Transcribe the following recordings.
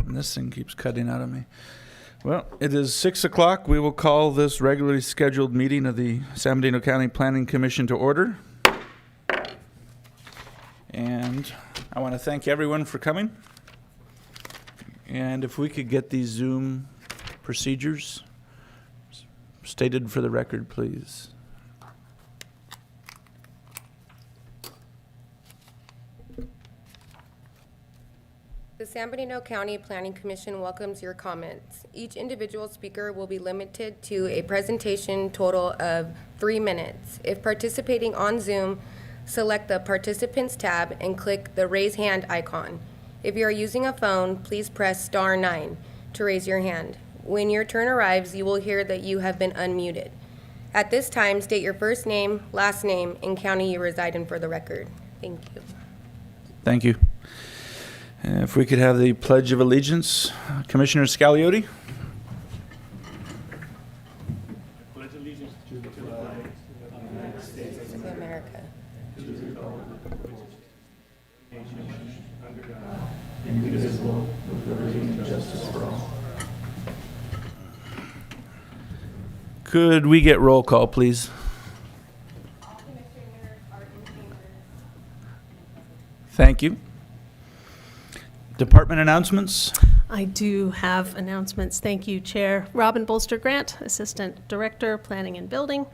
And this thing keeps cutting out of me. Well, it is 6 o'clock. We will call this regularly scheduled meeting of the San Benito County Planning Commission to order. And I want to thank everyone for coming. And if we could get these Zoom procedures stated for the record, please. The San Benito County Planning Commission welcomes your comments. Each individual speaker will be limited to a presentation total of 3 minutes. If participating on Zoom, select the Participants tab and click the Raise Hand icon. If you are using a phone, please press *9 to raise your hand. When your turn arrives, you will hear that you have been unmuted. At this time, state your first name, last name, and county you reside in for the record. Thank you. Thank you. If we could have the Pledge of Allegiance, Commissioner Scagliotti. Pledge allegiance to the flag of the United States of America. to the republic which is nation under God, indivisible, with liberty and justice for all. Could we get roll call, please? All commissioners are in chamber. Thank you. Department announcements. I do have announcements. Thank you, Chair. Robin Bolster Grant, Assistant Director, Planning and Building.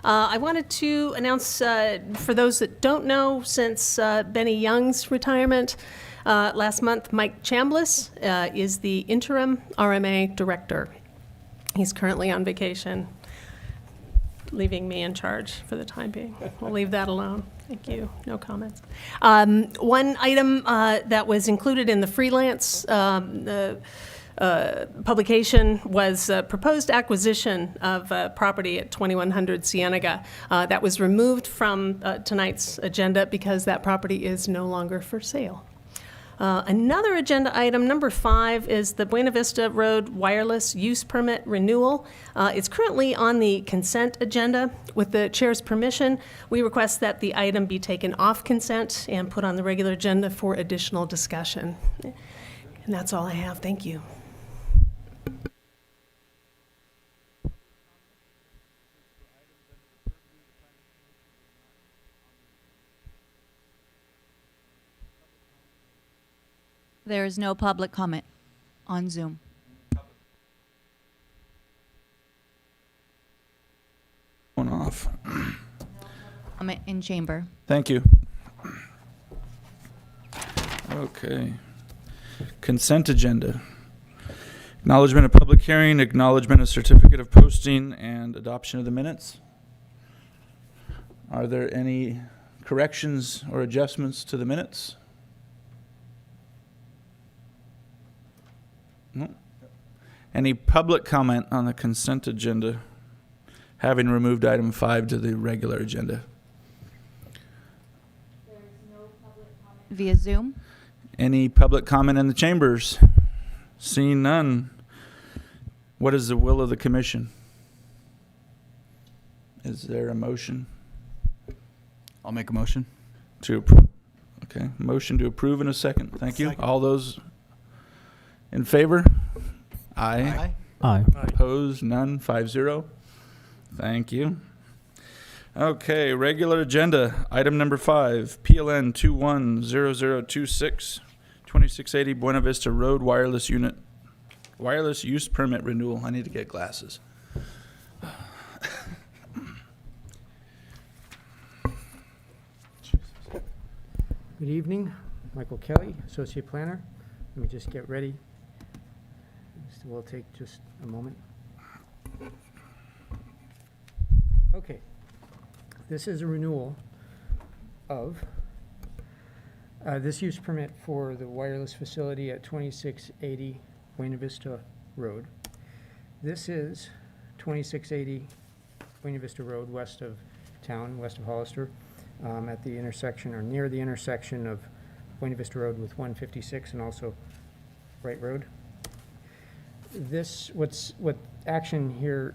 I wanted to announce, for those that don't know, since Benny Young's retirement last month, Mike Chambliss is the interim RMA Director. He's currently on vacation, leaving me in charge for the time being. We'll leave that alone. Thank you. No comments. One item that was included in the freelance publication was proposed acquisition of property at 2100 Cienega. That was removed from tonight's agenda because that property is no longer for sale. Another agenda item, number 5, is the Buena Vista Road Wireless Use Permit Renewal. It's currently on the consent agenda. With the chair's permission, we request that the item be taken off consent and put on the regular agenda for additional discussion. And that's all I have. Thank you. There is no public comment on Zoom. One off. Comment in chamber. Thank you. Okay. Consent agenda. Acknowledgement of public hearing, acknowledgement of certificate of posting, and adoption of the minutes. Are there any corrections or adjustments to the minutes? No. Any public comment on the consent agenda, having removed item 5 to the regular agenda? There is no public comment via Zoom. Any public comment in the chambers? Seeing none, what is the will of the commission? Is there a motion? I'll make a motion. To approve. Okay, motion to approve in a second. Thank you. Second. All those in favor? Aye. Aye. Opposed? None. 5-0. Thank you. Okay, regular agenda. Item number 5, PLN 210026, 2680 Buena Vista Road Wireless Use Permit Renewal. I need to get glasses. Good evening, Michael Kelly, Associate Planner. Let me just get ready. This will take just a moment. Okay, this is a renewal of this use permit for the wireless facility at 2680 Buena Vista Road. This is 2680 Buena Vista Road, west of town, west of Hollister, at the intersection, or near the intersection of Buena Vista Road with 156 and also Wright Road. This, what action here,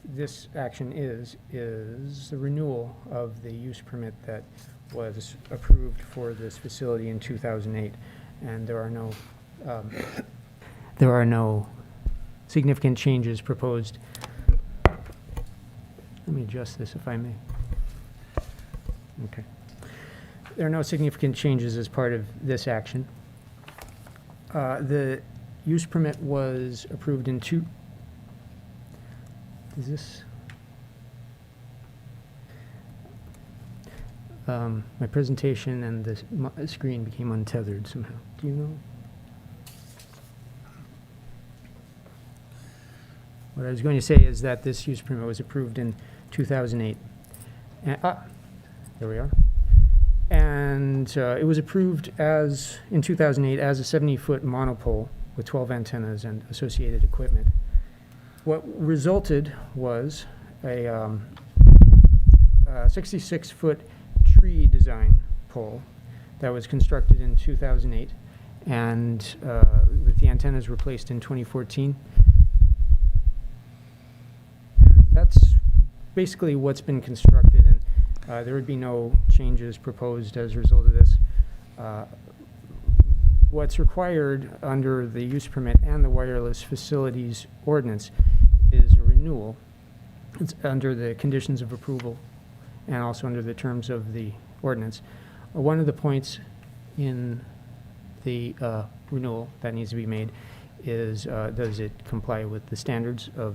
this action is the renewal of the use permit that was approved for this facility in 2008. And there are no There are no significant changes proposed. Let me adjust this if I may. Okay. There are no significant changes as part of this action. The use permit was approved in is this? My presentation and the screen became untethered somehow. Do you know? What I was going to say is that this use permit was approved in 2008. There we are. And it was approved in 2008 as a 70-foot monopole with 12 antennas and associated equipment. What resulted was a 66-foot tree design pole that was constructed in 2008, and with the antennas were placed in 2014. And that's basically what's been constructed, and there would be no changes proposed as a result of this. What's required under the use permit and the wireless facilities ordinance is a renewal. It's under the conditions of approval and also under the terms of the ordinance. One of the points in the renewal that needs to be made is, does it comply with the standards of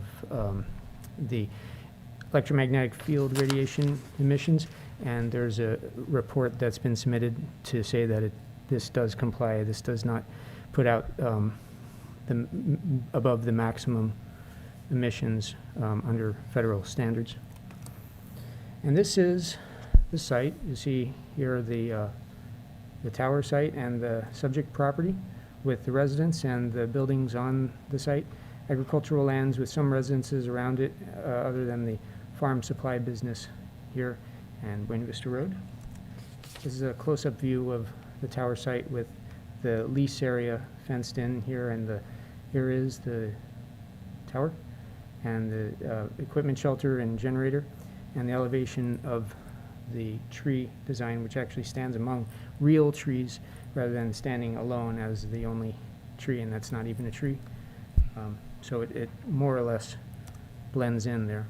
the electromagnetic field radiation emissions? And there's a report that's been submitted to say that this does comply. This does not put out above the maximum emissions under federal standards. And this is the site. You see here the tower site and the subject property with the residents and the buildings on the site. Agricultural lands with some residences around it, other than the farm supply business here and Buena Vista Road. This is a close-up view of the tower site with the lease area fenced in here, and here is the tower and the equipment shelter and generator, and the elevation of the tree design, which actually stands among real trees rather than standing alone as the only tree, and that's not even a tree. So it more or less blends in there.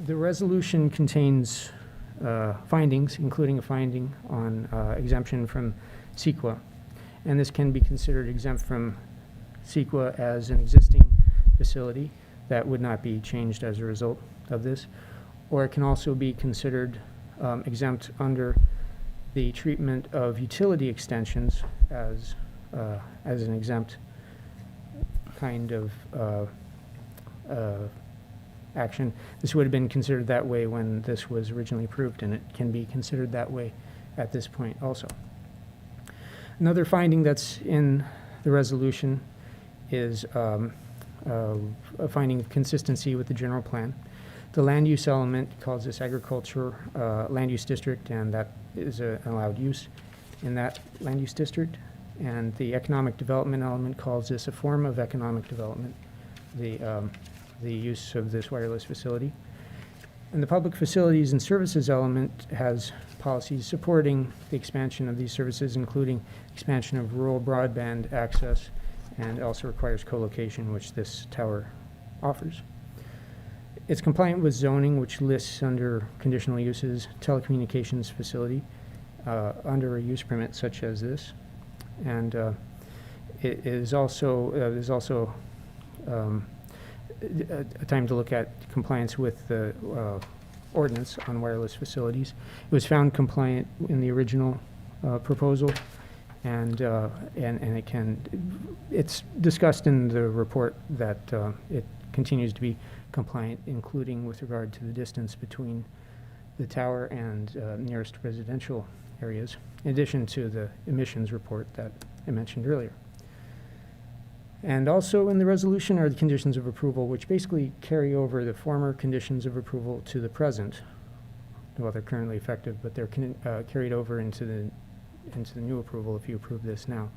The resolution contains findings, including a finding on exemption from CEQA, and this can be considered exempt from CEQA as an existing facility that would not be changed as a result of this, or it can also be considered exempt under the treatment of utility extensions as an exempt kind of action. This would have been considered that way when this was originally approved, and it can be considered that way at this point also. Another finding that's in the resolution is a finding of consistency with the general plan. The land use element calls this agriculture land use district, and that is an allowed use in that land use district. And the economic development element calls this a form of economic development, the use of this wireless facility. And the public facilities and services element has policies supporting the expansion of these services, including expansion of rural broadband access, and also requires co-location, which this tower offers. It's compliant with zoning, which lists under conditional uses telecommunications facility under a use permit such as this. And it is also, there's also a time to look at compliance with the ordinance on wireless facilities. It was found compliant in the original proposal, and it's discussed in the report that it continues to be compliant, including with regard to the distance between the tower and nearest residential areas, in addition to the emissions report that I mentioned earlier. And also in the resolution are the conditions of approval, which basically carry over the former conditions of approval to the present. Well, they're currently effective, but they're carried over into the new approval if you approve this now.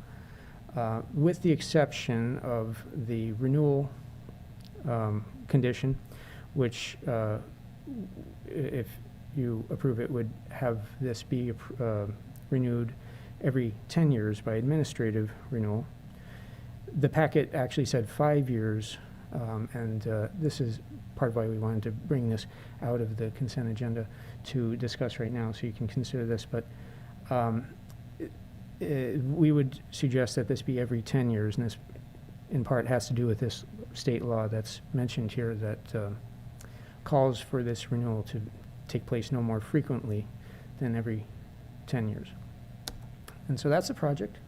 With the exception of the renewal condition, which if you approve it, would have this be renewed every 10 years by administrative renewal. The packet actually said 5 years, and this is part of why we wanted to bring this out of the consent agenda to discuss right now, so you can consider this. But we would suggest that this be every 10 years, and this in part has to do with this state law that's mentioned here that calls for this renewal to take place no more frequently than every 10 years. And so that's the project.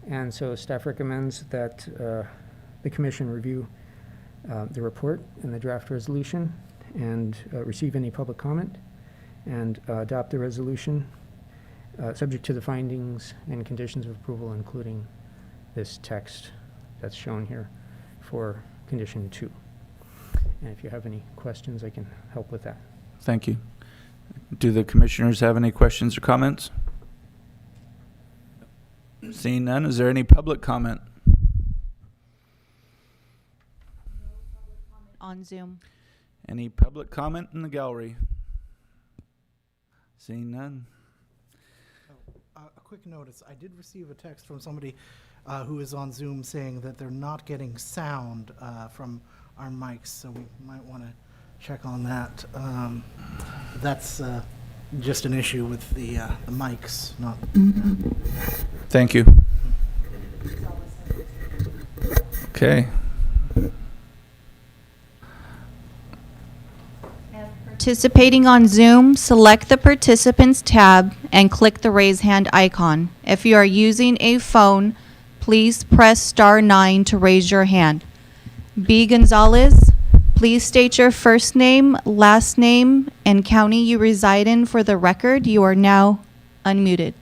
And so staff recommends that the commission review the report and the draft resolution and receive any public comment and adopt the resolution subject to the findings and conditions of approval, including this text that's shown here for condition 2. And if you have any questions, I can help with that. Thank you. Do the commissioners have any questions or comments? Seeing none, is there any public comment? On Zoom. Any public comment in the gallery? Seeing none. A quick notice, I did receive a text from somebody who is on Zoom saying that they're not getting sound from our mics, so we might want to check on that. That's just an issue with the mics, not... Thank you. Okay. Participating on Zoom, select the Participants tab and click the raise hand icon. If you are using a phone, please press star 9 to raise your hand. B. Gonzalez, please state your first name, last name, and county you reside in for the record. You are now unmuted.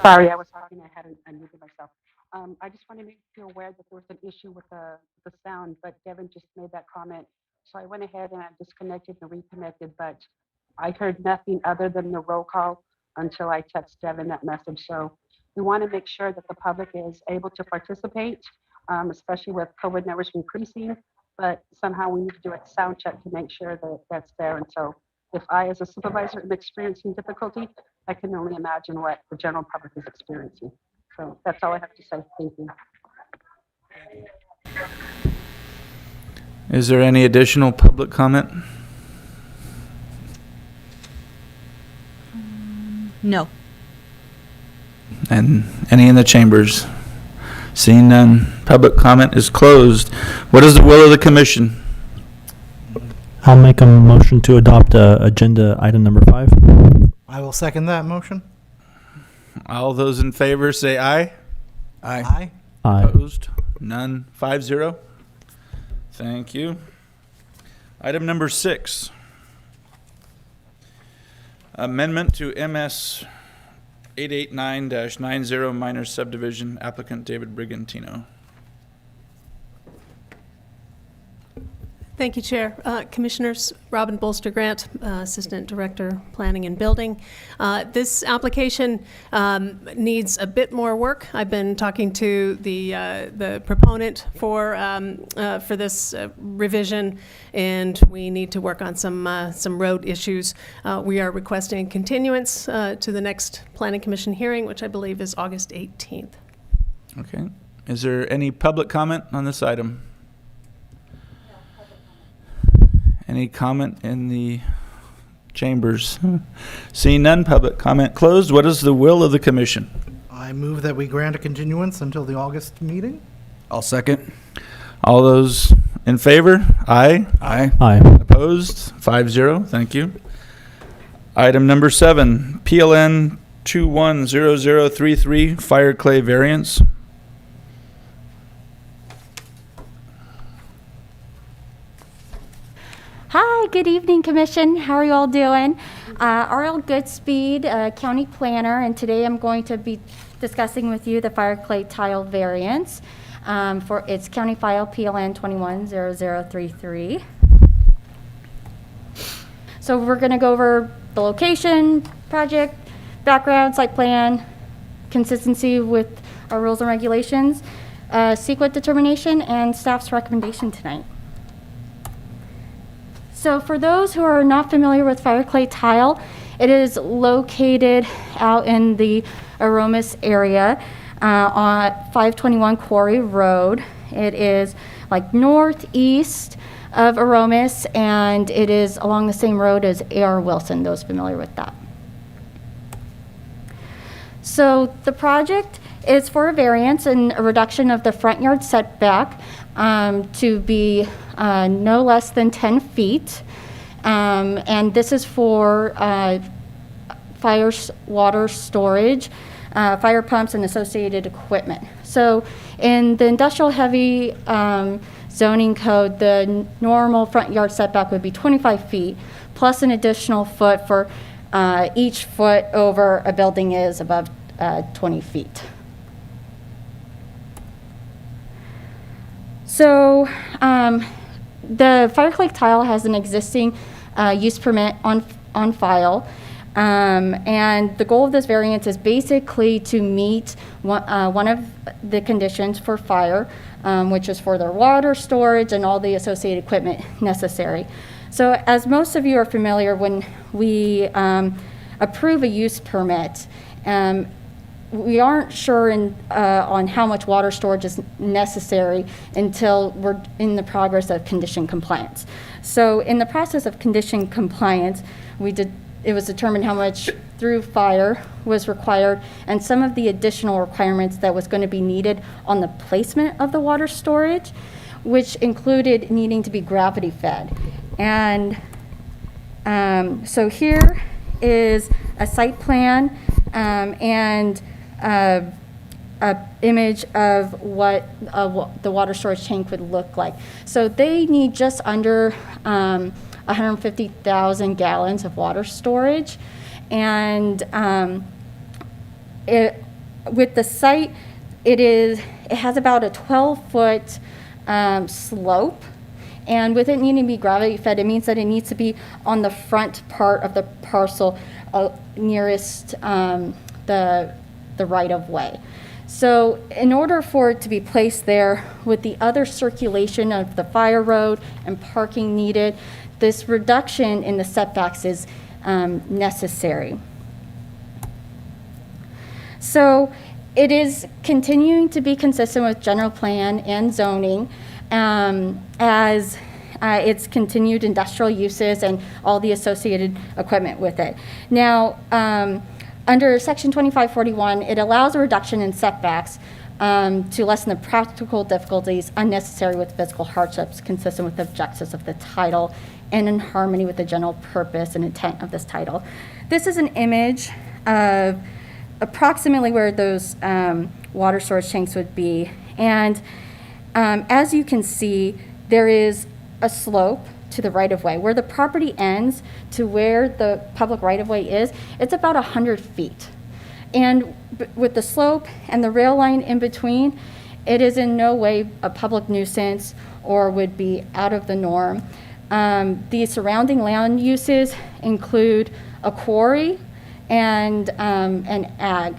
Sorry, I was talking. I hadn't unmuted myself. I just want to make you aware that there was an issue with the sound, but Devin just made that comment. So I went ahead and I disconnected and reconnected, but I heard nothing other than the roll call until I text Devin that message. So we want to make sure that the public is able to participate, especially with COVID numbers increasing, but somehow we need to do a sound check to make sure that that's there. And so if I, as a supervisor, am experiencing difficulty, I can only imagine what the general public is experiencing. So that's all I have to say. Thank you. Is there any additional public comment? No. And any in the chambers? Seeing none, public comment is closed. What is the will of the commission? I'll make a motion to adopt agenda item number 5. I will second that motion. All those in favor say aye. Aye. Aye. Opposed? None. 5-0. Thank you. Item number 6. Amendment to MS 889-90 minor subdivision, applicant David Brigantino. Thank you, Chair. Commissioners, Robin Bolster Grant, Assistant Director, Planning and Building. This application needs a bit more work. I've been talking to the proponent for this revision, and we need to work on some road issues. We are requesting continuance to the next Planning Commission hearing, which I believe is August 18th. Okay. Is there any public comment on this item? Any comment in the chambers? Seeing none, public comment closed. What is the will of the commission? I move that we grant a continuance until the August meeting. I'll second. All those in favor? Aye. Aye. Aye. Opposed? 5-0. Thank you. Item number 7, PLN 210033 fire clay variance. Hi, good evening, Commission. How are you all doing? Ariel Goodspeed, County Planner, and today I'm going to be discussing with you the fire clay tile variance for its County File PLN 210033. So we're going to go over the location, project, background, site plan, consistency with our rules and regulations, CEQA determination, and staff's recommendation tonight. So for those who are not familiar with fire clay tile, it is located out in the Aromas area on 521 Quarry Road. It is like northeast of Aromas, and it is along the same road as A.R. Wilson, those familiar with that. So the project is for a variance and a reduction of the front yard setback to be no less than 10 feet. And this is for water storage, fire pumps, and associated equipment. So in the industrial heavy zoning code, the normal front yard setback would be 25 feet, plus an additional foot for each foot over a building is above 20 feet. So the fire clay tile has an existing use permit on file. And the goal of this variance is basically to meet one of the conditions for fire, which is for their water storage and all the associated equipment necessary. So as most of you are familiar, when we approve a use permit, we aren't sure on how much water storage is necessary until we're in the progress of condition compliance. So in the process of condition compliance, it was determined how much through fire was required and some of the additional requirements that was going to be needed on the placement of the water storage, which included needing to be gravity fed. And so here is a site plan and a image of what the water storage tank would look like. So they need just under 150,000 gallons of water storage. And with the site, it has about a 12-foot slope. And with it needing to be gravity fed, it means that it needs to be on the front part of the parcel nearest the right of way. So in order for it to be placed there with the other circulation of the fire road and parking needed, this reduction in the setbacks is necessary. So it is continuing to be consistent with general plan and zoning as its continued industrial uses and all the associated equipment with it. Now, under Section 2541, it allows a reduction in setbacks to lessen the practical difficulties unnecessary with physical hardships consistent with the objectives of the title and in harmony with the general purpose and intent of this title. This is an image of approximately where those water storage tanks would be. And as you can see, there is a slope to the right-of-way. Where the property ends to where the public right-of-way is, it's about 100 feet. And with the slope and the rail line in between, it is in no way a public nuisance or would be out of the norm. The surrounding land uses include a quarry and an ag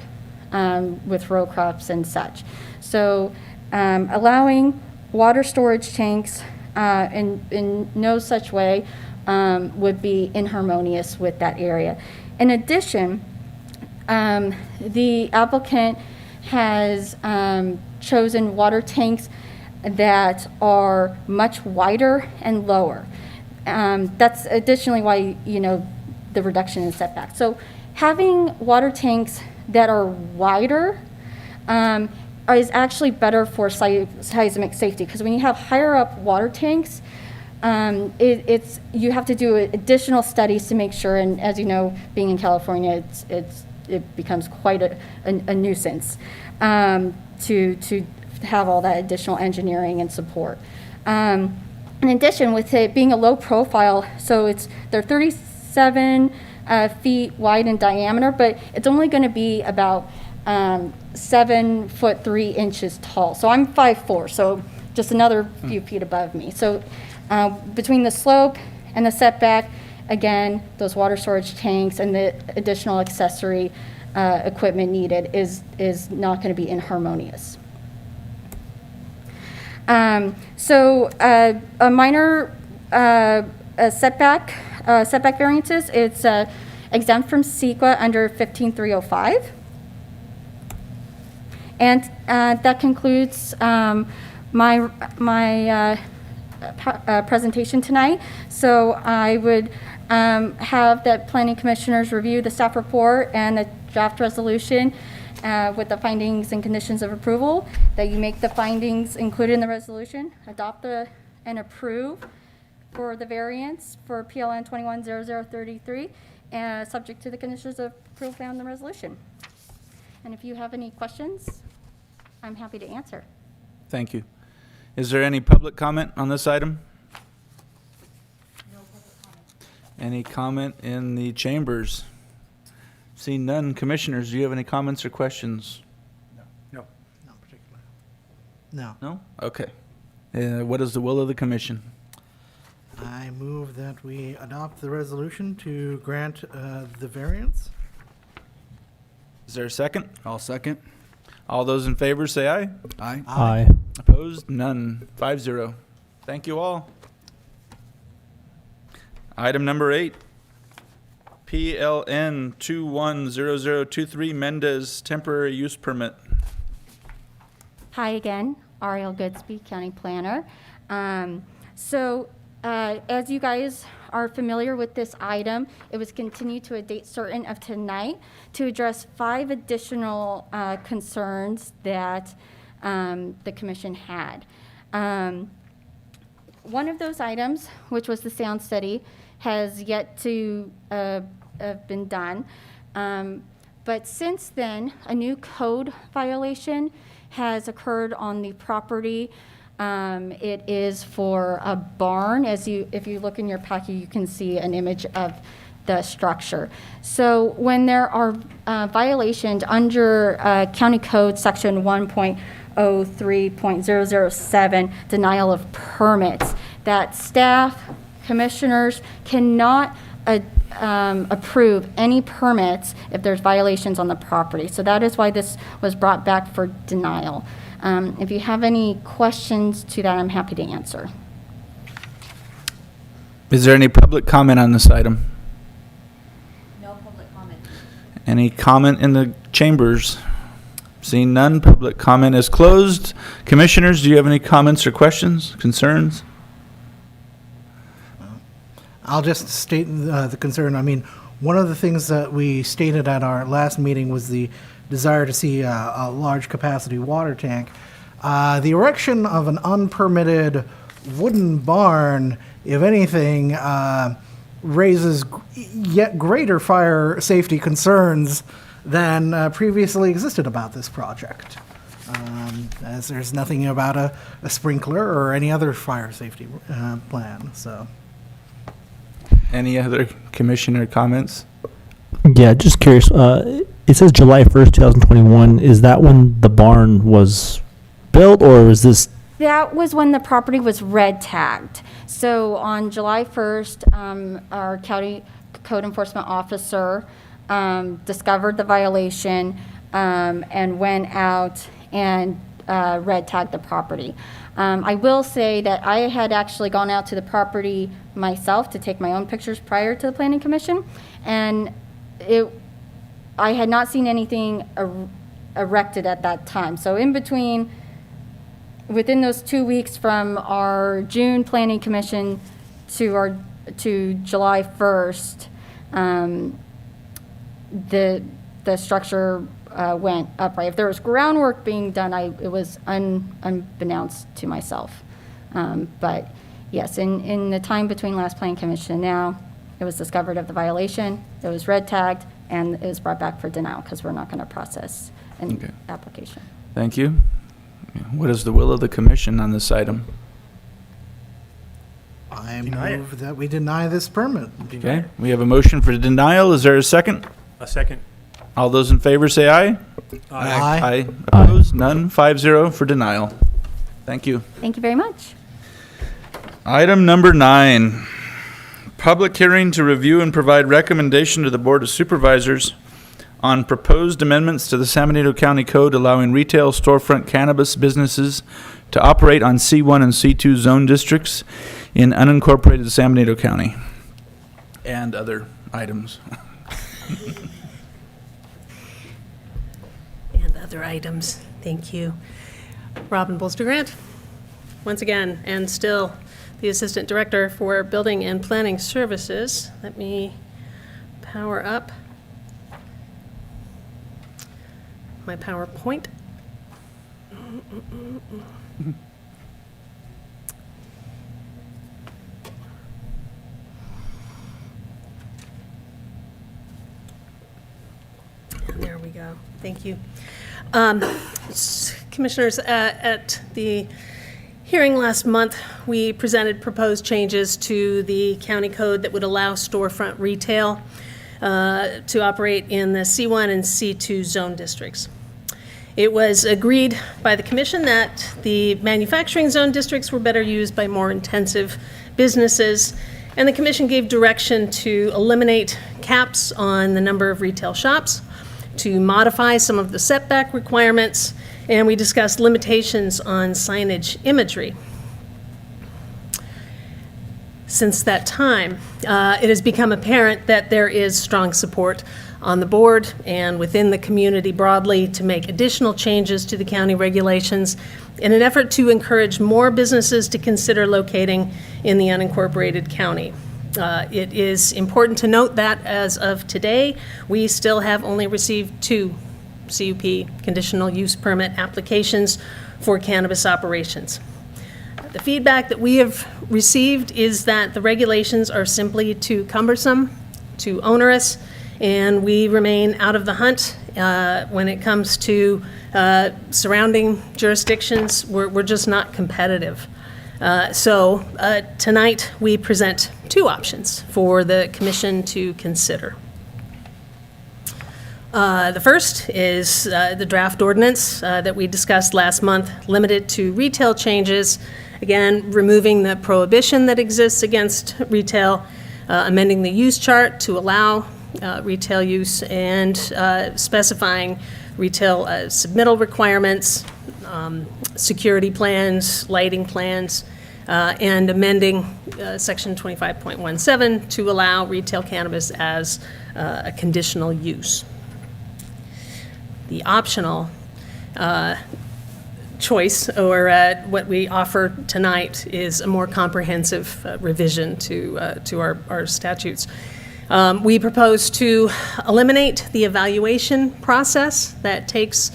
with row crops and such. So allowing water storage tanks in no such way would be inharmonious with that area. In addition, the applicant has chosen water tanks that are much wider and lower. That's additionally why, the reduction in setback. So having water tanks that are wider is actually better for seismic safety, because when you have higher up water tanks, you have to do additional studies to make sure, and as you know, being in California, it becomes quite a nuisance to have all that additional engineering and support. In addition, with it being a low profile, so they're 37 feet wide in diameter, but it's only going to be about 7 foot 3 inches tall. So I'm 5'4", so just another few feet above me. So between the slope and the setback, again, those water storage tanks and the additional accessory equipment needed is not going to be inharmonious. So a minor setback variances, it's exempt from CEQA under 15305. And that concludes my presentation tonight. So I would have the planning commissioners review the staff report and the draft resolution with the findings and conditions of approval, that you make the findings included in the resolution, adopt and approve for the variance for PLN 210033, subject to the conditions of approval found in the resolution. And if you have any questions, I'm happy to answer. Thank you. Is there any public comment on this item? No public comment. Any comment in the chambers? Seeing none. Commissioners, do you have any comments or questions? Not particularly. No. No? Okay. What is the will of the commission? I move that we adopt the resolution to grant the variance. Is there a second? I'll second. All those in favor say aye. Aye. Aye. Opposed? None. 5-0. Thank you all. Item number 8. PLN 210023 Mendez temporary use permit. Hi again, Ariel Goodsby, County Planner. As you guys are familiar with this item, it was continued to a date certain of tonight to address 5 additional concerns that the commission had. One of those items, which was the sound study, has yet to have been done. But since then, a new code violation has occurred on the property. It is for a barn. If you look in your packet, you can see an image of the structure. So when there are violations under County Code Section 1.03.007, denial of permits, that staff, commissioners cannot approve any permits if there's violations on the property. So that is why this was brought back for denial. If you have any questions to that, I'm happy to answer. Is there any public comment on this item? No public comment. Any comment in the chambers? Seeing none, public comment is closed. Commissioners, do you have any comments or questions, concerns? I'll just state the concern. I mean, one of the things that we stated at our last meeting was the desire to see a large capacity water tank. The erection of an unpermitted wooden barn, if anything, raises yet greater fire safety concerns than previously existed about this project, as there's nothing about a sprinkler or any other fire safety plan. So. Any other commissioner comments? Yeah, just curious. It says July 1st, 2021. Is that when the barn was built, or is this? That was when the property was red tagged. So on July 1st, our county code enforcement officer discovered the violation and went out and red tagged the property. I will say that I had actually gone out to the property myself to take my own pictures prior to the planning commission, and I had not seen anything erected at that time. So within those 2 weeks from our June planning commission to July 1st, the structure went upright. If there was groundwork being done, it was unbeknownst to myself. But yes, in the time between last planning commission and now, it was discovered of the violation, it was red tagged, and it was brought back for denial because we're not going to process an application. Thank you. What is the will of the commission on this item? I move that we deny this permit. Okay, we have a motion for denial. Is there a second? A second. All those in favor say aye. Aye. Opposed? None. 5-0 for denial. Thank you. Thank you very much. Item number 9, public hearing to review and provide recommendation to the Board of Supervisors on proposed amendments to the San Benito County Code allowing retail storefront cannabis businesses to operate on C1 and C2 zone districts in unincorporated San Benito County, and other items. And other items. Thank you. Robin Bolster Grant, once again, and still the Assistant Director for Building and Planning Services. Let me power up my PowerPoint. There we go. Thank you. Commissioners, at the hearing last month, we presented proposed changes to the county code that would allow storefront retail to operate in the C1 and C2 zone districts. It was agreed by the commission that the manufacturing zone districts were better used by more intensive businesses, and the commission gave direction to eliminate caps on the number of retail shops, to modify some of the setback requirements, and we discussed limitations on signage imagery. Since that time, it has become apparent that there is strong support on the board and within the community broadly to make additional changes to the county regulations in an effort to encourage more businesses to consider locating in the unincorporated county. It is important to note that as of today, we still have only received 2 CUP, conditional use permit applications for cannabis operations. The feedback that we have received is that the regulations are simply too cumbersome, too onerous, and we remain out of the hunt when it comes to surrounding jurisdictions. We're just not competitive. So tonight we present 2 options for the commission to consider. The first is the draft ordinance that we discussed last month, limited to retail changes, again, removing the prohibition that exists against retail, amending the use chart to allow retail use, and specifying retail submittal requirements, security plans, lighting plans, and amending section 25.17 to allow retail cannabis as a conditional use. The optional choice, or what we offer tonight, is a more comprehensive revision to our statutes. We propose to eliminate the evaluation process that takes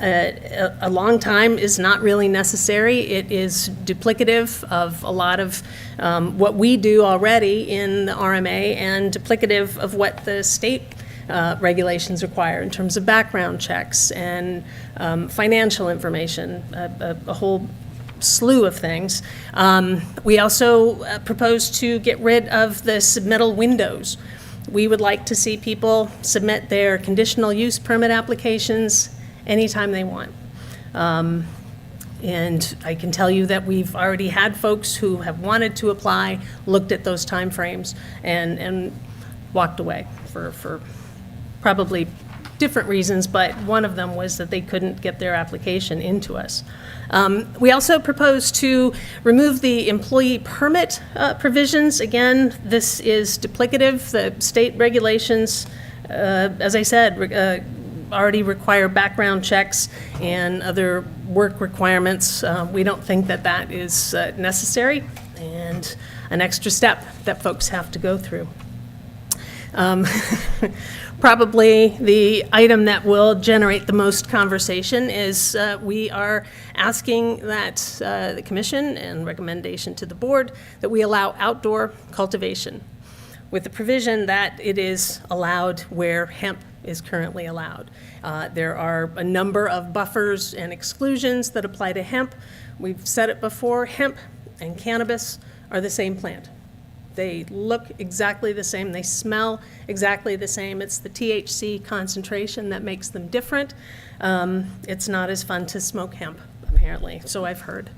a long time, is not really necessary. It is duplicative of a lot of what we do already in the RMA, and duplicative of what the state regulations require in terms of background checks and financial information, a whole slew of things. We also propose to get rid of the submittal windows. We would like to see people submit their conditional use permit applications anytime they want. And I can tell you that we've already had folks who have wanted to apply, looked at those timeframes, and walked away for probably different reasons, but one of them was that they couldn't get their application into us. We also propose to remove the employee permit provisions. Again, this is duplicative. The state regulations, as I said, already require background checks and other work requirements. We don't think that that is necessary, and an extra step that folks have to go through. Probably the item that will generate the most conversation is we are asking that the commission, and recommendation to the board, that we allow outdoor cultivation with the provision that it is allowed where hemp is currently allowed. There are a number of buffers and exclusions that apply to hemp. We've said it before, hemp and cannabis are the same plant. They look exactly the same, they smell exactly the same. It's the THC concentration that makes them different. It's not as fun to smoke hemp, apparently, so I've heard.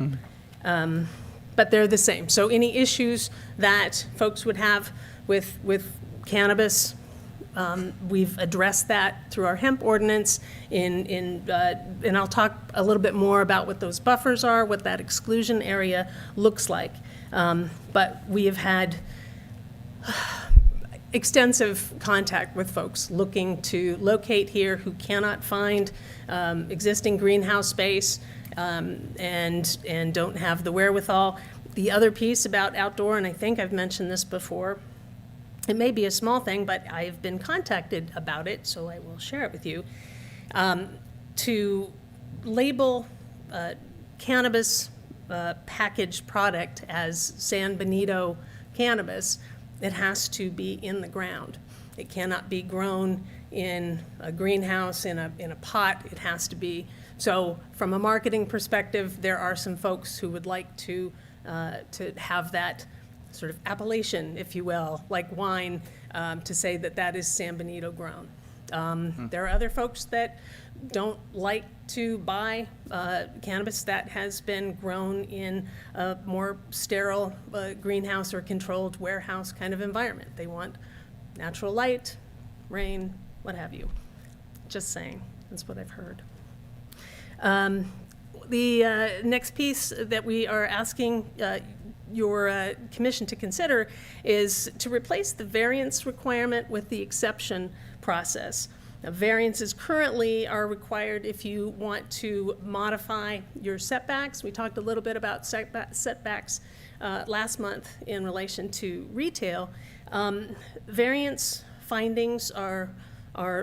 But they're the same. So any issues that folks would have with cannabis, we've addressed that through our hemp ordinance, and I'll talk a little bit more about what those buffers are, what that exclusion area looks like. But we have had extensive contact with folks looking to locate here who cannot find existing greenhouse space and don't have the wherewithal. The other piece about outdoor, and I think I've mentioned this before, it may be a small thing, but I've been contacted about it, so I will share it with you. To label cannabis packaged product as San Benito cannabis, it has to be in the ground. It cannot be grown in a greenhouse, in a pot. It has to be. So from a marketing perspective, there are some folks who would like to have that sort of appellation, if you will, like wine, to say that that is San Benito grown. There are other folks that don't like to buy cannabis that has been grown in a more sterile greenhouse or controlled warehouse kind of environment. They want natural light, rain, what have you. Just saying, that's what I've heard. The next piece that we are asking your commission to consider is to replace the variance requirement with the exception process. Now, variances currently are required if you want to modify your setbacks. We talked a little bit about setbacks last month in relation to retail. Variance findings are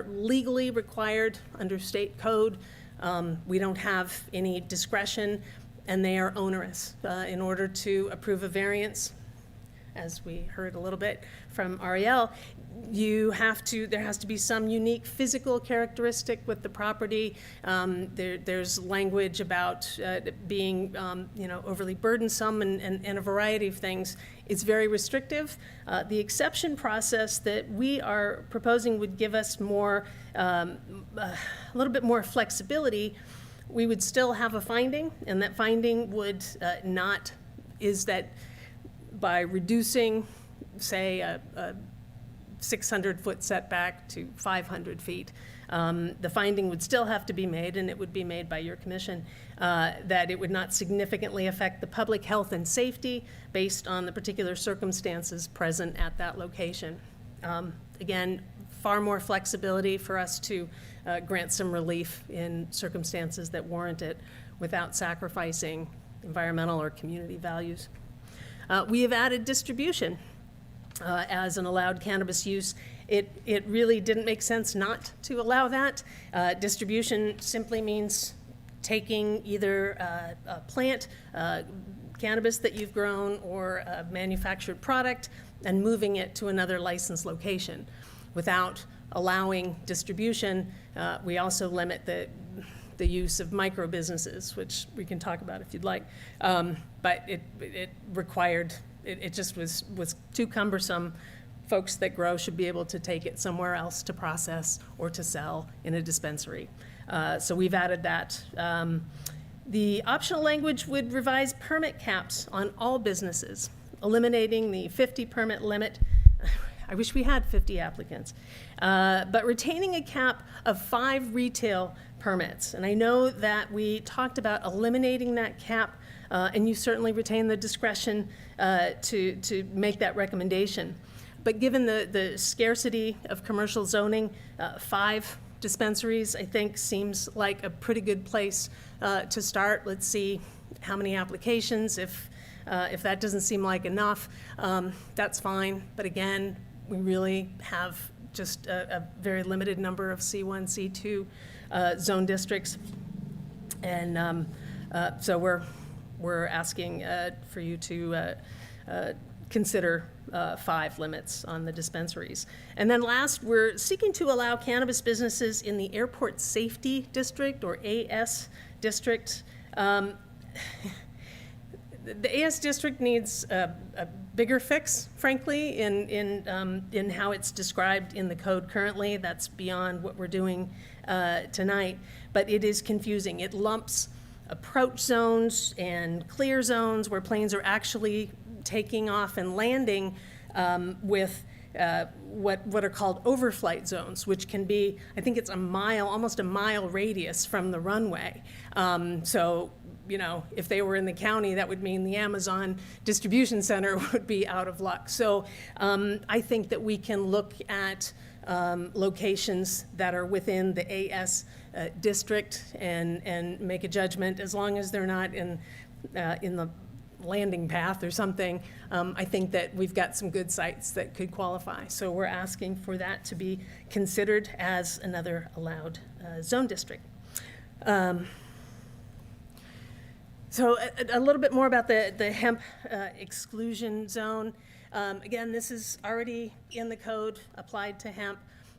legally required under state code. We don't have any discretion, and they are onerous. In order to approve a variance, as we heard a little bit from Ariel, there has to be some unique physical characteristic with the property. There's language about being overly burdensome and a variety of things. It's very restrictive. The exception process that we are proposing would give us a little bit more flexibility. We would still have a finding, and that finding would is that by reducing, say, a 600-foot setback to 500 feet, the finding would still have to be made, and it would be made by your commission, that it would not significantly affect the public health and safety based on the particular circumstances present at that location. Again, far more flexibility for us to grant some relief in circumstances that warrant it without sacrificing environmental or community values. We have added distribution as an allowed cannabis use. It really didn't make sense not to allow that. Distribution simply means taking either a plant, cannabis that you've grown, or a manufactured product and moving it to another licensed location. Without allowing distribution, we also limit the use of micro businesses, which we can talk about if you'd like. But it required, it just was too cumbersome. Folks that grow should be able to take it somewhere else to process or to sell in a dispensary. So we've added that. The optional language would revise permit caps on all businesses, eliminating the 50 permit limit. I wish we had 50 applicants, but retaining a cap of 5 retail permits. And I know that we talked about eliminating that cap, and you certainly retain the discretion to make that recommendation. But given the scarcity of commercial zoning, 5 dispensaries, I think, seems like a pretty good place to start. Let's see how many applications. If that doesn't seem like enough, that's fine. But again, we really have just a very limited number of C1, C2 zone districts. And so we're asking for you to consider 5 limits on the dispensaries. And then last, we're seeking to allow cannabis businesses in the Airport Safety District, or AS District. The AS District needs a bigger fix, frankly, in how it's described in the code currently. That's beyond what we're doing tonight, but it is confusing. It lumps approach zones and clear zones where planes are actually taking off and landing with what are called overflight zones, which can be, I think it's a mile, almost a mile radius from the runway. So you know, if they were in the county, that would mean the Amazon distribution center would be out of luck. So I think that we can look at locations that are within the AS district and make a judgment, as long as they're not in the landing path or something. I think that we've got some good sites that could qualify. So we're asking for that to be considered as another allowed zone district. So a little bit more about the hemp exclusion zone. Again, this is already in the code, applied to hemp.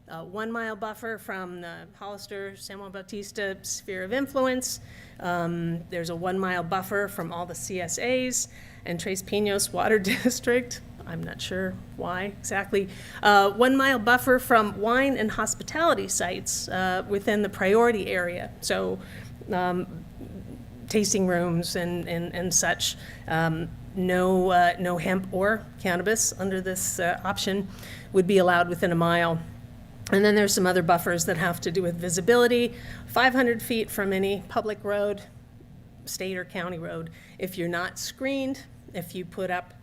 1 mile buffer from the Hollister, San Juan Bautista sphere of influence. There's a 1 mile buffer from all the CSAs and Tres Pinos Water District. I'm not sure why exactly. 1 mile buffer from wine and hospitality sites within the priority area. So tasting rooms and such. No hemp or cannabis under this option would be allowed within a mile. And then there's some other buffers that have to do with visibility, 500 feet from any public road, state or county road. If you're not screened, if you put up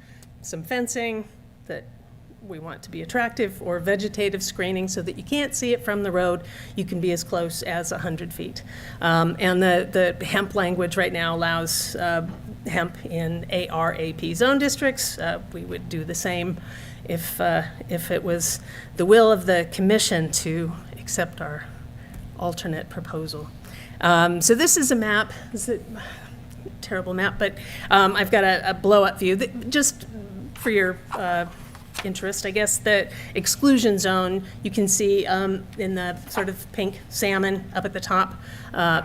some fencing that we want to be attractive, or vegetative screening so that you can't see it from the road, you can be as close as 100 feet. And the hemp language right now allows hemp in ARAP zone districts. We would do the same if it was the will of the commission to accept our alternate proposal. So this is a map. This is a terrible map, but I've got a blow-up view. Just for your interest, I guess, the exclusion zone, you can see in the sort of pink salmon up at the top.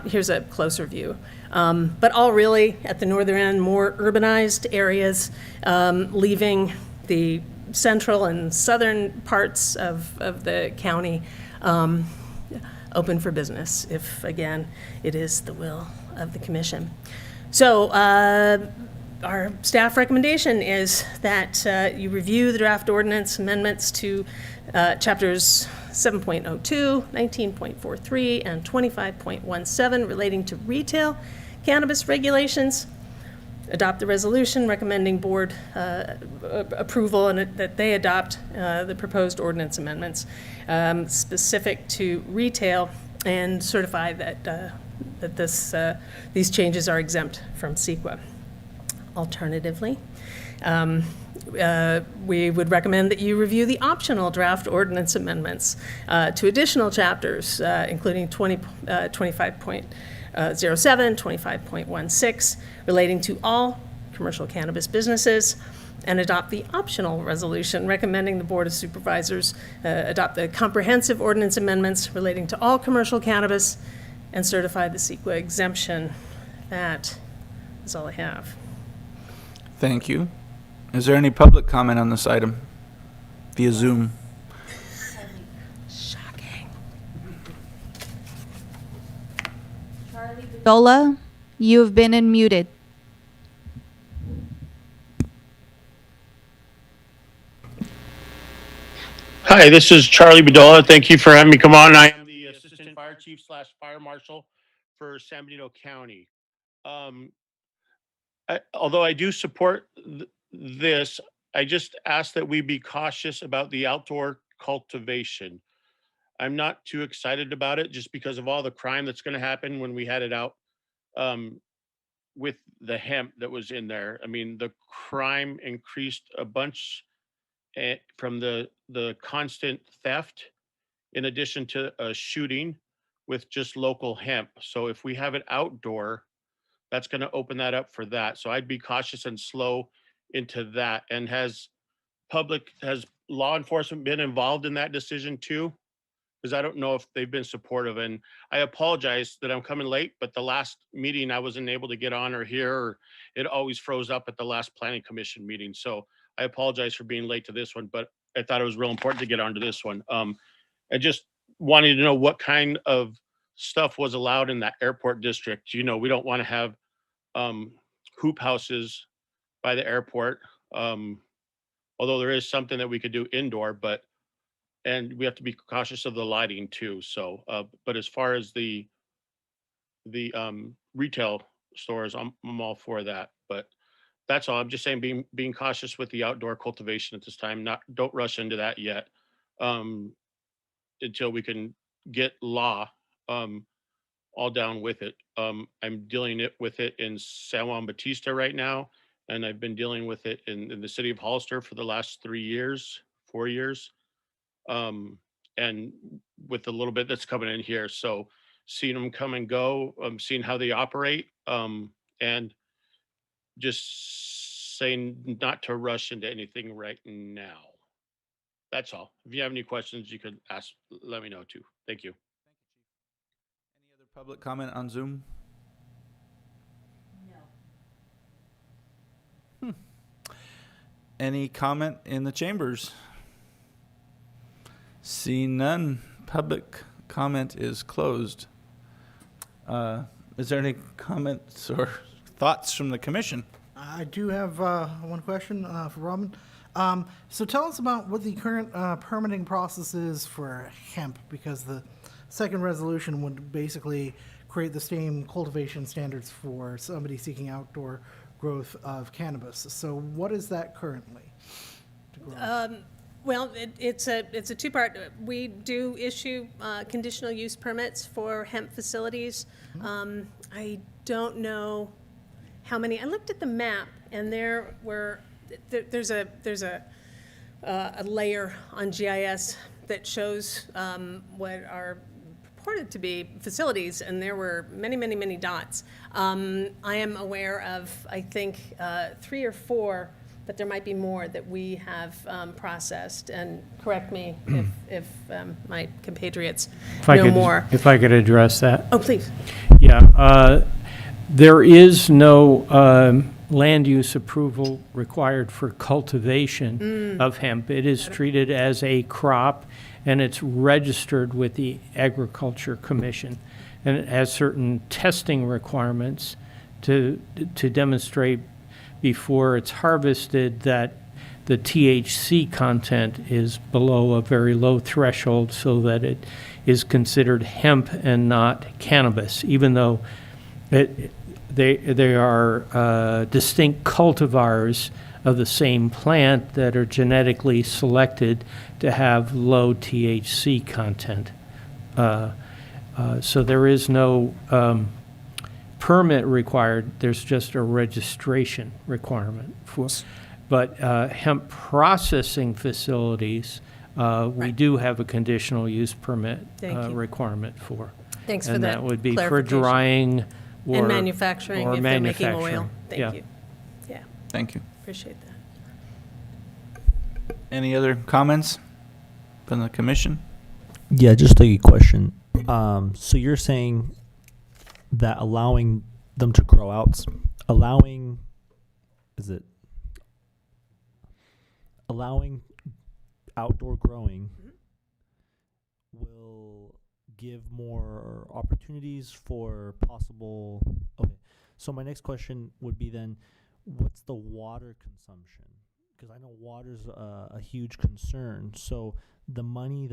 Here's a closer view. But all really at the northern end, more urbanized areas, leaving the central and southern parts of the county open for business, if, again, it is the will of the commission. So our staff recommendation is that you review the draft ordinance amendments to chapters 7.02, 19.43, and 25.17 relating to retail cannabis regulations. Adopt the resolution recommending board approval and that they adopt the proposed ordinance amendments specific to retail, and certify that these changes are exempt from CEQA. Alternatively, we would recommend that you review the optional draft ordinance amendments to additional chapters, including 25.07, 25.16, relating to all commercial cannabis businesses, and adopt the optional resolution recommending the Board of Supervisors adopt the comprehensive ordinance amendments relating to all commercial cannabis and certify the CEQA exemption. That is all I have. Thank you. Is there any public comment on this item via Zoom? Shocking. Dola, you have been unmuted. Hi, this is Charlie Bedolla. Thank you for having me come on. I am the Assistant Fire Chief / Fire Marshal for San Benito County. Although I do support this, I just ask that we be cautious about the outdoor cultivation. I'm not too excited about it just because of all the crime that's going to happen when we had it out with the hemp that was in there. I mean, the crime increased a bunch from the constant theft, in addition to a shooting with just local hemp. So if we have it outdoor, that's going to open that up for that. So I'd be cautious and slow into that. And has law enforcement been involved in that decision too? Because I don't know if they've been supportive. And I apologize that I'm coming late, but the last meeting I wasn't able to get on or hear, or it always froze up at the last planning commission meeting. So I apologize for being late to this one, but I thought it was real important to get onto this one. I just wanted to know what kind of stuff was allowed in that airport district. You know, we don't want to have hoop houses by the airport, although there is something that we could do indoor, and we have to be cautious of the lighting too. So, but as far as the retail stores, I'm all for that. But that's all. I'm just saying, being cautious with the outdoor cultivation at this time. Don't rush into that yet, um, until we can get law all down with it. I'm dealing with it in San Juan Bautista right now, and I've been dealing with it in the city of Hollister for the last 3 years, 4 years, and with a little bit that's coming in here. So seeing them come and go, seeing how they operate, and just saying not to rush into anything right now. That's all. If you have any questions, you could ask, let me know too. Thank you. Any other public comment on Zoom? No. Any comment in the chambers? Seeing none, public comment is closed. Is there any comments or thoughts from the commission? I do have one question for Robin. So tell us about what the current permitting process is for hemp, because the second resolution would basically create the same cultivation standards for somebody seeking outdoor growth of cannabis. So what is that currently? to grow? Well, it's a two-part. We do issue conditional use permits for hemp facilities. I don't know how many. I looked at the map, and there's a layer on GIS that shows what are purported to be facilities, and there were many, many, many dots. I am aware of, I think, 3 or 4, but there might be more that we have processed. And correct me if my compatriots know more. If I could address that. Oh, please. Yeah, there is no land use approval required for cultivation of hemp. It is treated as a crop, and it's registered with the Agriculture Commission. And it has certain testing requirements to demonstrate before it's harvested that the THC content is below a very low threshold so that it is considered hemp and not cannabis, even though they are distinct cultivars of the same plant that are genetically selected to have low THC content. So there is no permit required, there's just a registration requirement for. But hemp processing facilities, we do have a conditional use permit requirement for. Thanks for And that that would be for clarification. drying or And manufacturing, or if they're making oil. manufacturing. Thank Yeah. you. Yeah, Thank you. appreciate that. Any other comments from the commission? Yeah, just a question. So you're saying that allowing them to grow out, allowing outdoor growing will give more opportunities for possible. Okay, so my next question would be then, what's the water consumption? Because I know water's a huge concern. So the money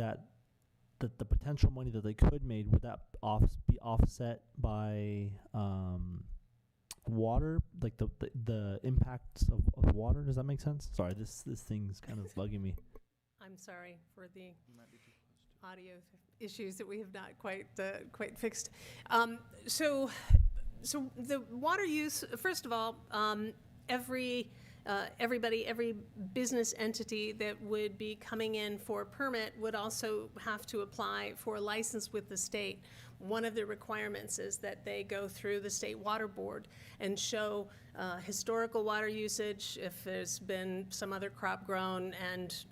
the potential money that they could make, would that be offset by water, like the impacts of water? Does that make sense? Sorry, this thing's kind of bugging me. I'm sorry for the audio issues that we have not quite fixed. So the water use, first of all, every business entity that would be coming in for a permit would also have to apply for a license with the state. One of the requirements is that they go through the state water board and show historical water usage, if there's been some other crop grown, and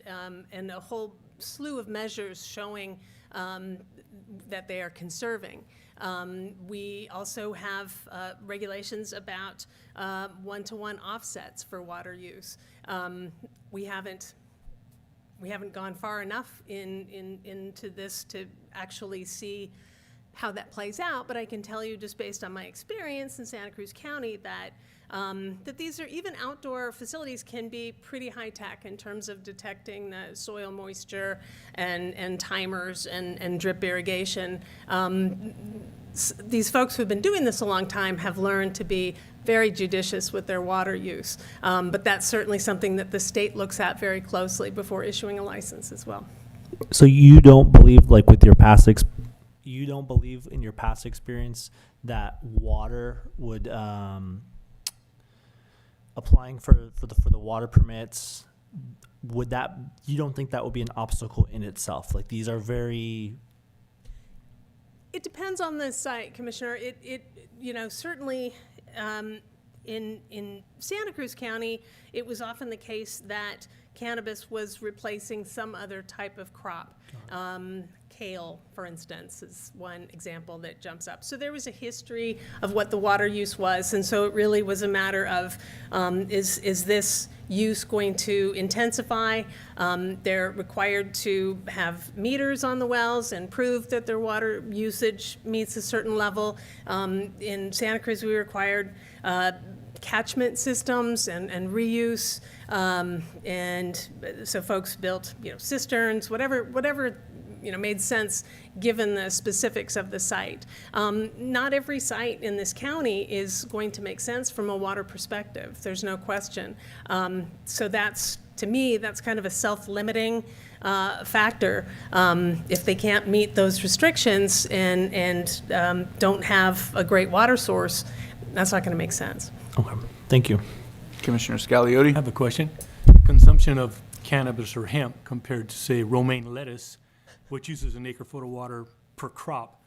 a whole slew of measures showing that they are conserving. We also have regulations about one-to-one offsets for water use. We haven't gone far enough into this to actually see how that plays out, but I can tell you just based on my experience in Santa Cruz County that that these are, even outdoor facilities can be pretty high-tech in terms of detecting the soil moisture and timers and drip irrigation. These folks who've been doing this a long time have learned to be very judicious with their water use. But that's certainly something that the state looks at very closely before issuing a license as well. So you don't believe, like with your past you don't believe in your past experience that water would applying for the water permits, would that, you don't think that would be an obstacle in itself? Like, these are very. It depends on the site, Commissioner. Certainly, in Santa Cruz County, it was often the case that cannabis was replacing some other type of crop. Kale, for instance, is one example that jumps up. So there was a history of what the water use was, and so it really was a matter of, is this use going to intensify? They're required to have meters on the wells and prove that their water usage meets a certain level. In Santa Cruz, we required catchment systems and reuse, and so folks built, cisterns, whatever made sense given the specifics of the site. Not every site in this county is going to make sense from a water perspective. There's no question. So that's, to me, that's kind of a self-limiting factor. If they can't meet those restrictions and don't have a great water source, that's not going to make sense. Okay, thank you. Commissioner Scagliotti? I have a question. Consumption of cannabis or hemp compared to, say, romaine lettuce, which uses an acre-foot of water per crop.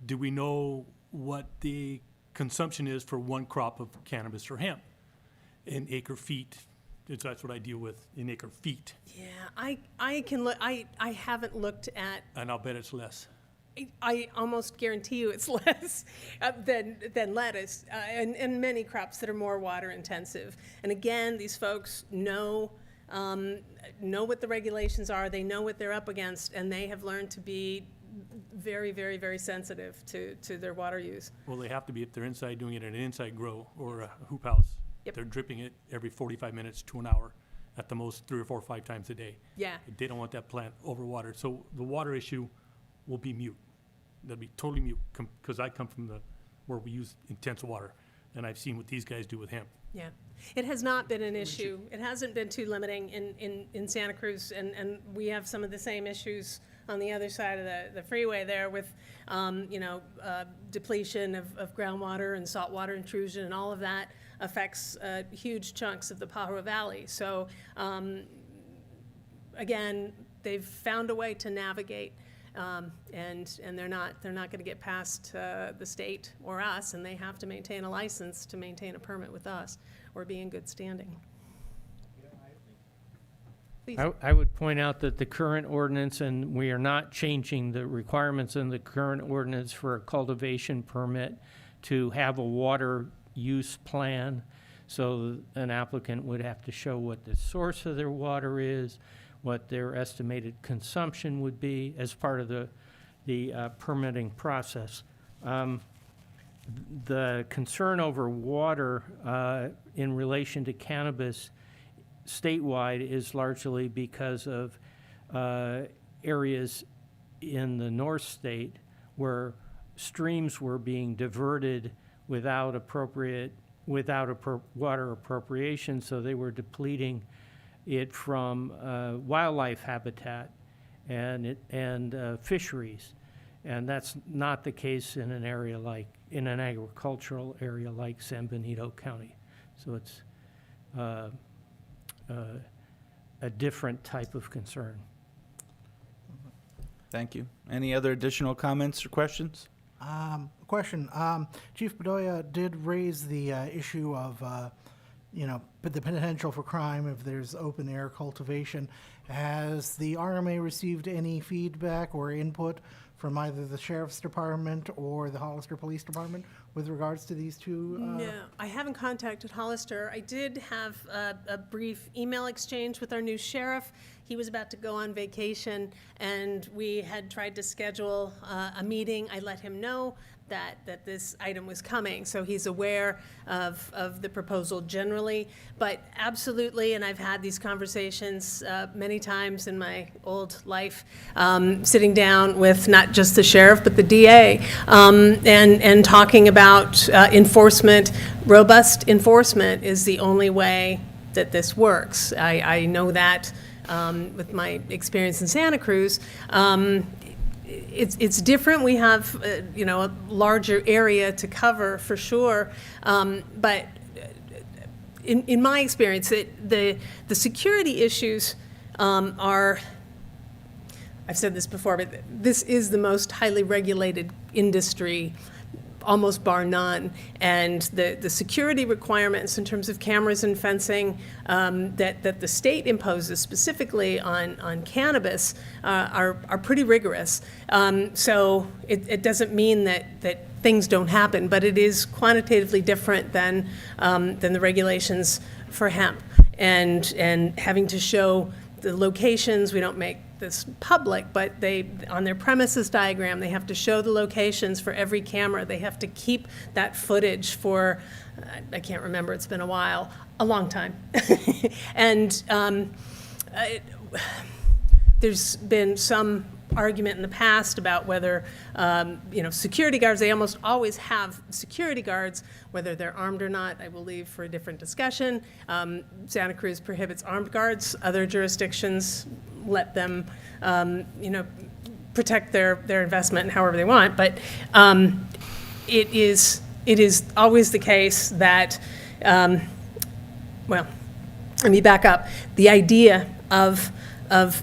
Do we know what the consumption is for one crop of cannabis or hemp in acre feet? That's what I deal with, in acre feet. Yeah, I can look. I haven't looked at. And I'll bet it's less. I almost guarantee you it's less than lettuce and many crops that are more water intensive. And again, these folks know what the regulations are. They know what they're up against, and they have learned to be very, very, very sensitive to their water use. Well, they have to be if they're inside doing it in an inside grow or a hoop house. Yep. They're dripping it every 45 minutes to an hour, at the most 3 or 4 or 5 times a day. Yeah. They don't want that plant overwatered. So the water issue will be mute. That'll be totally mute, because I come from where we use intense water, and I've seen what these guys do with hemp. Yeah, it has not been an issue. It hasn't been too limiting in Santa Cruz, and we have some of the same issues on the other side of the freeway there with, depletion of groundwater and saltwater intrusion, and all of that affects huge chunks of the Pajaro Valley. So, again, they've found a way to navigate. And they're not going to get past the state or us, and they have to maintain a license to maintain a permit with us or be in good standing. Please. I would point out that the current ordinance, and we are not changing the requirements in the current ordinance for a cultivation permit to have a water use plan. So an applicant would have to show what the source of their water is, what their estimated consumption would be as part of the permitting process. The concern over water in relation to cannabis statewide is largely because of areas in the North State where streams were being diverted without water appropriation, so they were depleting it from wildlife habitat and fisheries, and that's not the case in an agricultural area like San Benito County. So it's a different type of concern. Thank you. Any other additional comments or questions? Question. Chief Bedoya did raise the issue of the potential for crime if there's open air cultivation. Has the RMA received any feedback or input from either the Sheriff's Department or the Hollister Police Department with regards to these two? No, I haven't contacted Hollister. I did have a brief email exchange with our new sheriff. He was about to go on vacation, and we had tried to schedule a meeting. I let him know that this item was coming, so he's aware of the proposal generally. But absolutely, and I've had these conversations many times in my old life, sitting down with not just the sheriff, but the DA, and talking about enforcement. Robust enforcement is the only way that this works. I know that with my experience in Santa Cruz. It's different. We have, a larger area to cover for sure. But in my experience, the security issues are, I've said this before, but this is the most highly regulated industry, almost bar none. And the security requirements in terms of cameras and fencing that the state imposes specifically on cannabis are pretty rigorous. So it doesn't mean that things don't happen, but it is quantitatively different than the regulations for hemp. And having to show the locations, we don't make this public, but they, on their premises diagram, they have to show the locations for every camera. They have to keep that footage for, I can't remember, it's been a while, a long time. And there's been some argument in the past about whether, security guards, they almost always have security guards, whether they're armed or not, I will leave for a different discussion. Santa Cruz prohibits armed guards. Other jurisdictions let them, protect their investment however they want. But it is always the case that, let me back up. The idea of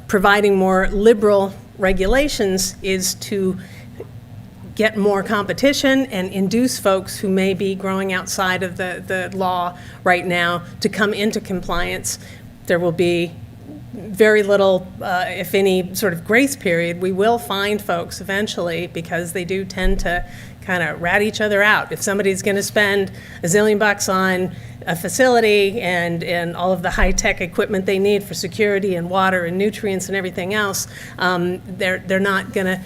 providing more liberal regulations is to get more competition and induce folks who may be growing outside of the law right now to come into compliance. There will be very little, if any, sort of grace period. We will find folks eventually, because they do tend to kind of rat each other out. If somebody's going to spend $1 zillion on a facility and all of the high-tech equipment they need for security and water and nutrients and everything else, they're not going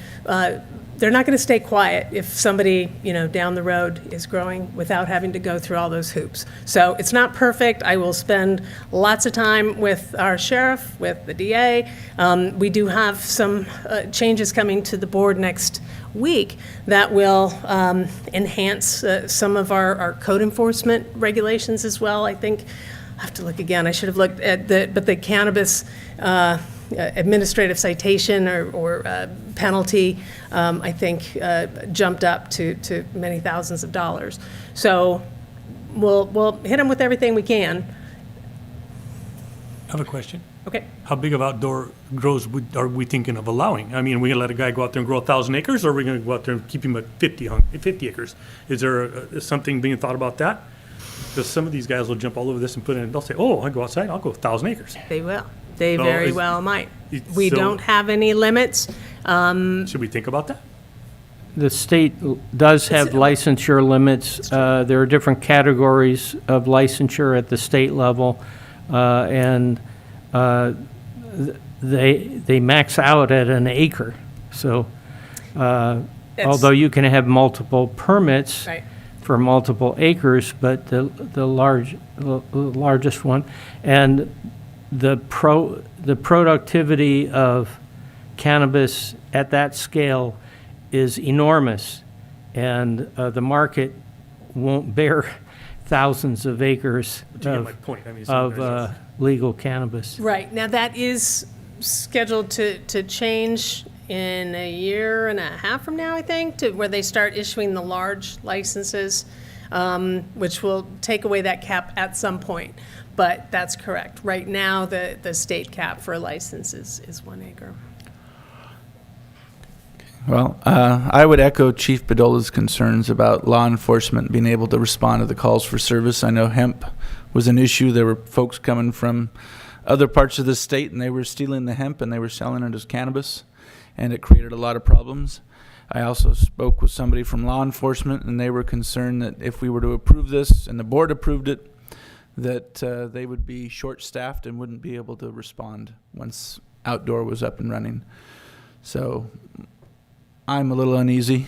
to stay quiet if somebody, down the road is growing without having to go through all those hoops. So it's not perfect. I will spend lots of time with our sheriff, with the DA. We do have some changes coming to the board next week that will enhance some of our code enforcement regulations as well. I think, I have to look again, I should have looked at but the cannabis administrative citation or penalty, I think, jumped up to many thousands of dollars. So we'll hit them with everything we can. I have a question. Okay. How big of outdoor grows are we thinking of allowing? I mean, are we gonna let a guy go out there and grow 1,000 acres, or are we gonna go out there and keep him at 50 acres? Is there something being thought about that? Because some of these guys will jump all over this and put in, they'll say, oh, I go outside, I'll go 1,000 acres. They will. They So very is- well might. We so- don't have any limits. Should we think about that? The state does have licensure limits. There are different categories of licensure at the state level, and they max out at an acre. So although you can have multiple permits Right. for multiple acres, but the largest one, and the productivity of cannabis at that scale is enormous, and the market won't bear thousands of acres To get my point, I mean, of legal cannabis. Right. Now, that is scheduled to change in a year and a half from now, I think, to where they start issuing the large licenses, which will take away that cap at some point. But that's correct. Right now, the state cap for a license is 1 acre. Well, I would echo Chief Bedola's concerns about law enforcement being able to respond to the calls for service. I know hemp was an issue. There were folks coming from other parts of the state, and they were stealing the hemp and they were selling it as cannabis, and it created a lot of problems. I also spoke with somebody from law enforcement, and they were concerned that if we were to approve this, and the board approved it, that they would be short-staffed and wouldn't be able to respond once outdoor was up and running. So I'm a little uneasy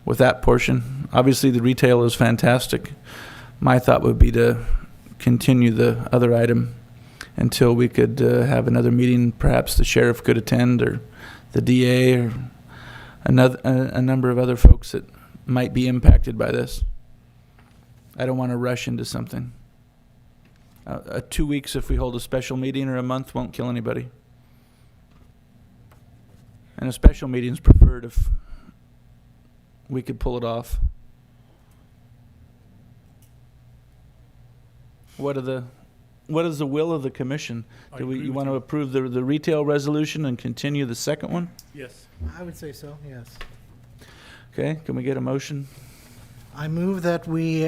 with that portion. Obviously, the retail is fantastic. My thought would be to continue the other item until we could have another meeting. Perhaps the sheriff could attend, or the DA, or a number of other folks that might be impacted by this. I don't want to rush into something. 2 weeks if we hold a special meeting, or a month won't kill anybody. And a special meeting is preferred if we could pull it off. What is the will of the commission? I Do agree you with want to you. approve the retail resolution and continue the second one? Yes. I would say so, yes. Okay, can we get a motion? I move that we,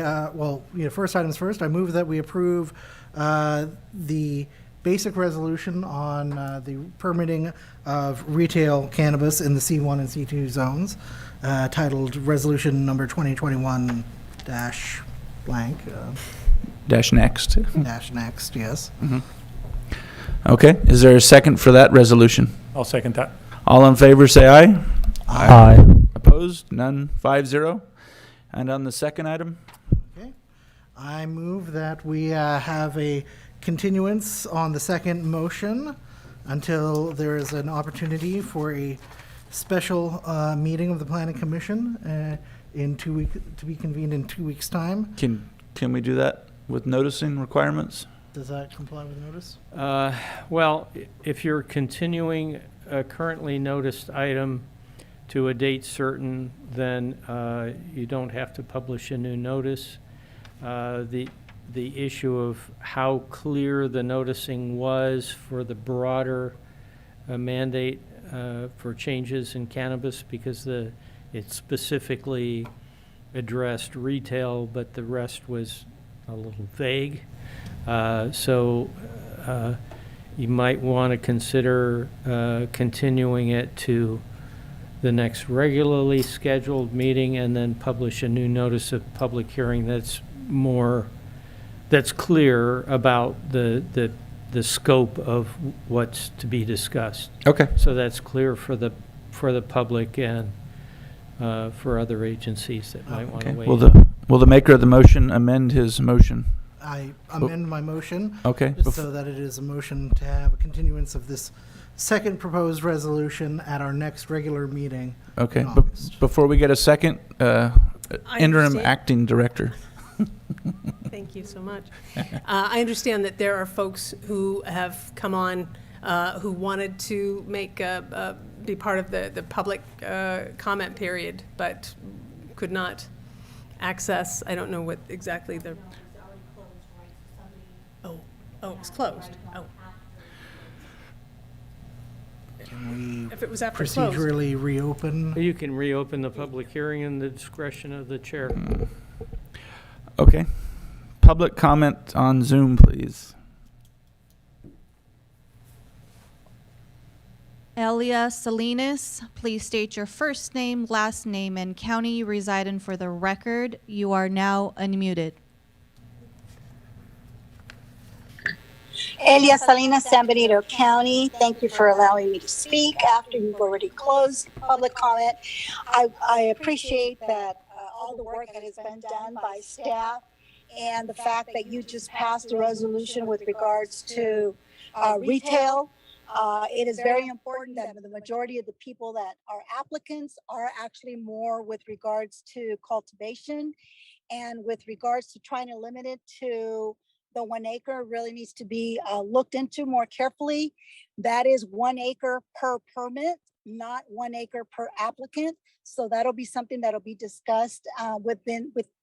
first items first, I move that we approve the basic resolution on the permitting of retail cannabis in the C1 and C2 zones, titled Resolution Number 2021 dash blank, Dash next. dash next, yes. Okay, is there a second for that resolution? I'll second that. All in favor, say aye. Aye. Opposed? None? 5-0. And on the second item? Okay. I move that we have a continuance on the second motion until there is an opportunity for a special meeting of the Planning Commission in 2 weeks, to be convened in 2 weeks' time. Can we do that with noticing requirements? Does that comply with notice? Well, if you're continuing a currently noticed item to a date certain, then you don't have to publish a new notice. The issue of how clear the noticing was for the broader mandate for changes in cannabis, because it specifically addressed retail, but the rest was a little vague. So you might want to consider continuing it to the next regularly scheduled meeting, and then publish a new notice of public hearing that's clear about the scope of what's to be discussed. Okay. So that's clear for the public and for other agencies that might want to Okay. weigh Will in. the maker of the motion amend his motion? I amend my motion. Okay. So that it is a motion to have a continuance of this second proposed resolution at our next regular meeting Okay. in August. Before we get a second, interim understand. acting director. Thank you so much. I understand that there are folks who have come on who wanted to be part of the public comment period, but could not access. I don't know what exactly the. Oh, it's closed. Oh. Can we If it was after closed. procedurally reopen? You can reopen the public hearing in the discretion of the chair. Okay. Public comment on Zoom, please. Elia Salinas, please state your first name, last name, and county you reside in for the record. You are now unmuted. Elia Salinas, San Benito County. Thank you for allowing me to speak after you've already closed public comment. I appreciate that all the work that has been done by staff and the fact that you just passed a resolution with regards to retail. It is very important that the majority of the people that are applicants are actually more with regards to cultivation, and with regards to trying to limit it to the 1 acre really needs to be looked into more carefully. That is 1 acre per permit, not 1 acre per applicant. So that'll be something that'll be discussed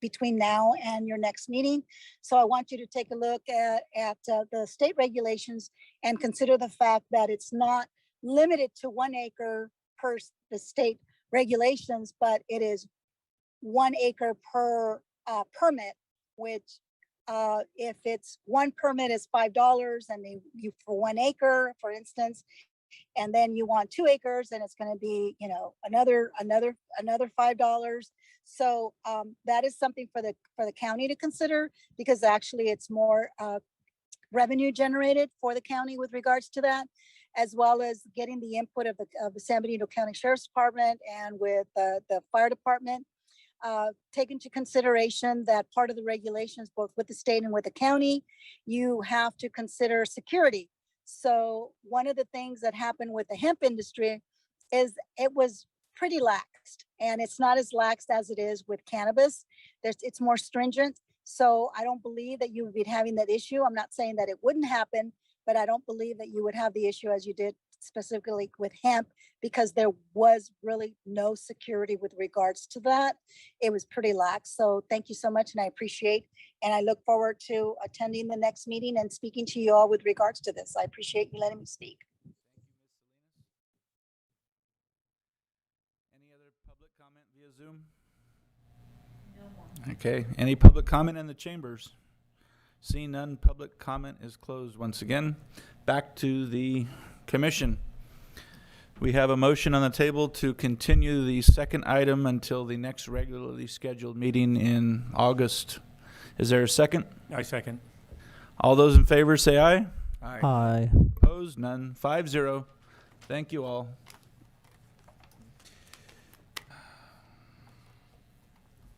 between now and your next meeting. So I want you to take a look at the state regulations and consider the fact that it's not limited to 1 acre per the state regulations, but it is 1 acre per permit, which if it's one permit is $5 and you for 1 acre, for instance, and then you want 2 acres, and it's going to be, another $5. So that is something for the county to consider, because actually it's more revenue generated for the county with regards to that, as well as getting the input of the San Benito County Sheriff's Department and with the fire department. Take into consideration that part of the regulations, both with the state and with the county, you have to consider security. So one of the things that happened with the hemp industry is it was pretty laxed, and it's not as laxed as it is with cannabis. It's more stringent. So I don't believe that you would be having that issue. I'm not saying that it wouldn't happen, but I don't believe that you would have the issue as you did specifically with hemp, because there was really no security with regards to that. It was pretty lax. So thank you so much, and I appreciate, and I look forward to attending the next meeting and speaking to you all with regards to this. I appreciate you letting me speak. Any other public comment via Zoom? Okay, any public comment in the chambers? Seeing none, public comment is closed once again. Back to the commission. We have a motion on the table to continue the second item until the next regularly scheduled meeting in August. Is there a second? I second. All those in favor say aye. Aye. Opposed? None. 5-0. Thank you all.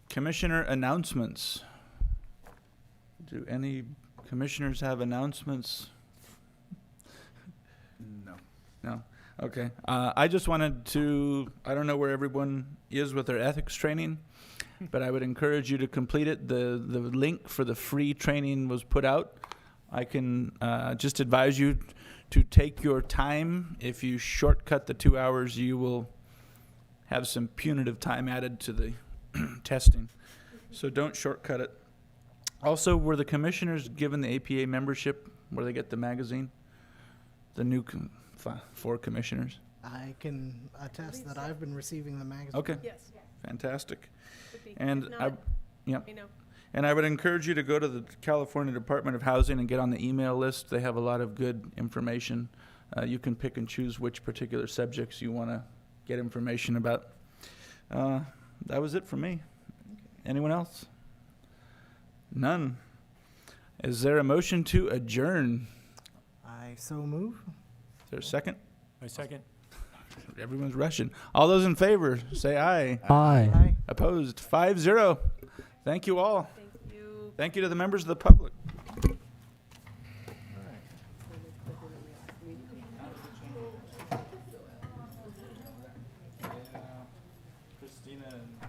Commissioner announcements. Do any commissioners have announcements? No. No? Okay. I just wanted to, I don't know where everyone is with their ethics training, but I would encourage you to complete it. The link for the free training was put out. I can just advise you to take your time. If you shortcut the 2 hours, you will have some punitive time added to the testing. So don't shortcut it. Also, were the commissioners given the APA membership where they get the magazine? The new 4 commissioners? I can attest that I've been receiving the magazine. Okay. Yes. Fantastic. Would be- And if I, not, yeah. let me know. And I would encourage you to go to the California Department of Housing and get on the email list. They have a lot of good information. You can pick and choose which particular subjects you want to get information about. That was it for me. Anyone else? None. Is there a motion to adjourn? I so move. Is there a second? I second. Everyone's rushing. All those in favor, say aye. Aye. Aye. Opposed? 5-0. Thank you all. Thank you. Thank you to the members of the public. Christina and